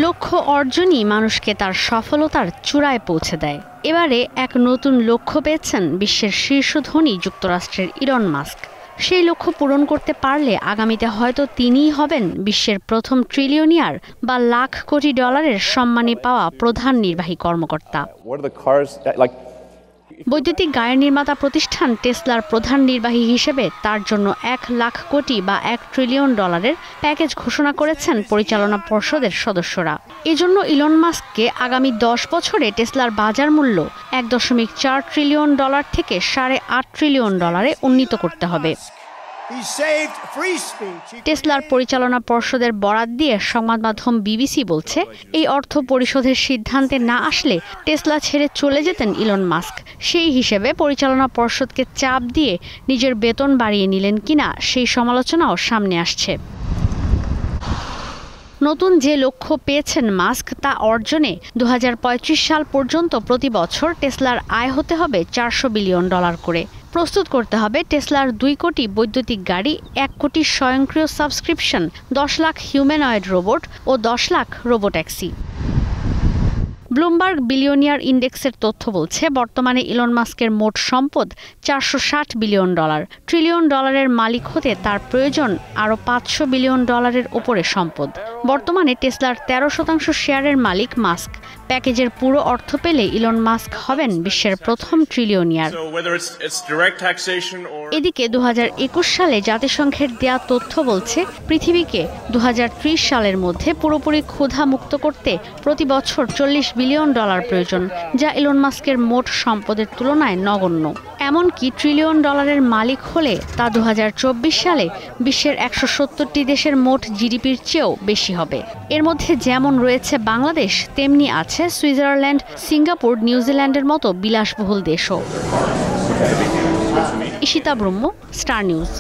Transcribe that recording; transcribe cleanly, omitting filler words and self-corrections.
লক্ষ্য অর্জনই মানুষকে তার সফলতার চূড়ায় পৌঁছে দেয়। এবারে এক নতুন লক্ষ্য পেয়েছেন বিশ্বের শীর্ষ ধনী যুক্তরাষ্ট্রের ইলন মাস্ক। সেই লক্ষ্য পূরণ করতে পারলে আগামীতে হয়তো তিনিই হবেন বিশ্বের প্রথম ট্রিলিয়নিয়ার বা লাখ কোটি ডলারের সম্মানী পাওয়া প্রধান নির্বাহী কর্মকর্তা। বৈদ্যুতিক গাড়ি নির্মাতা প্রতিষ্ঠান টেসলার প্রধান নির্বাহী হিসেবে তার জন্য 1 লাখ কোটি বা $1 ট্রিলিয়ন প্যাকেজ ঘোষণা করেছেন পরিচালনা পর্ষদের সদস্যরা। এজন্য ইলন মাস্ককে আগামী 10 বছরে টেসলার বাজার মূল্য $1.4 ট্রিলিয়ন থেকে $8.5 ট্রিলিয়ন উন্নীত করতে হবে। টেসলার পরিচালনা পর্ষদের বরাত দিয়ে সংবাদ মাধ্যম বিবিসি বলছে, এই অর্থ পরিশোধের সিদ্ধান্তে না আসলে টেসলা ছেড়ে চলে যেতেন ইলন মাস্ক। সেই হিসেবে পরিচালনা পর্ষদকে চাপ দিয়ে নিজের বেতন বাড়িয়ে নিলেন কিনা সেই সমালোচনাও সামনে আসছে। নতুন যে লক্ষ্য পেয়েছেন মাস্ক তা অর্জনে 2035 সাল পর্যন্ত প্রতি বছর টেসলার আয় হতে হবে $400 বিলিয়ন করে। প্রস্তুত করতে হবে টেসলার 2 কোটি বৈদ্যুতিক গাড়ি, 1 কোটি স্বয়ংক্রিয় সাবস্ক্রিপশন, 10 লাখ হিউম্যানয়েড রোবট ও 10 লাখ রোবোট্যাক্সি। ব্লুমবার্গ বিলিয়নিয়ার ইন্ডেক্সের তথ্য বলছে, বর্তমানে ইলন মাস্কের মোট সম্পদ $460 বিলিয়ন। ট্রিলিয়ন ডলারের মালিক হতে তার প্রয়োজন আরও $500 বিলিয়ন ওপরে সম্পদ। বর্তমানে টেসলার 13% শেয়ারের মালিক মাস্ক। প্যাকেজের পুরো অর্থ পেলে ইলন মাস্ক হবেন বিশ্বের প্রথম ট্রিলিয়নিয়ার। এদিকে 2021 সালে জাতিসংঘের দেয়া তথ্য বলছে, পৃথিবীকে 2030 সালের মধ্যে পুরোপুরি ক্ষুধা মুক্ত করতে প্রতি বছর $40 বিলিয়ন প্রয়োজন, যা ইলন মাস্কের মোট সম্পদের তুলনায় নগণ্য। এমনকি ট্রিলিয়ন ডলারের মালিক হলে তা 2024 সালে বিশ্বের 170টি দেশের মোট জিডিপির চেয়েও বেশি হবে। এর মধ্যে যেমন রয়েছে বাংলাদেশ, তেমনি আছে সুইজারল্যান্ড, সিঙ্গাপুর, নিউজিল্যান্ডের মতো বিলাসবহুল দেশও। ঈশিতা ব্রহ্ম, স্টার নিউজ।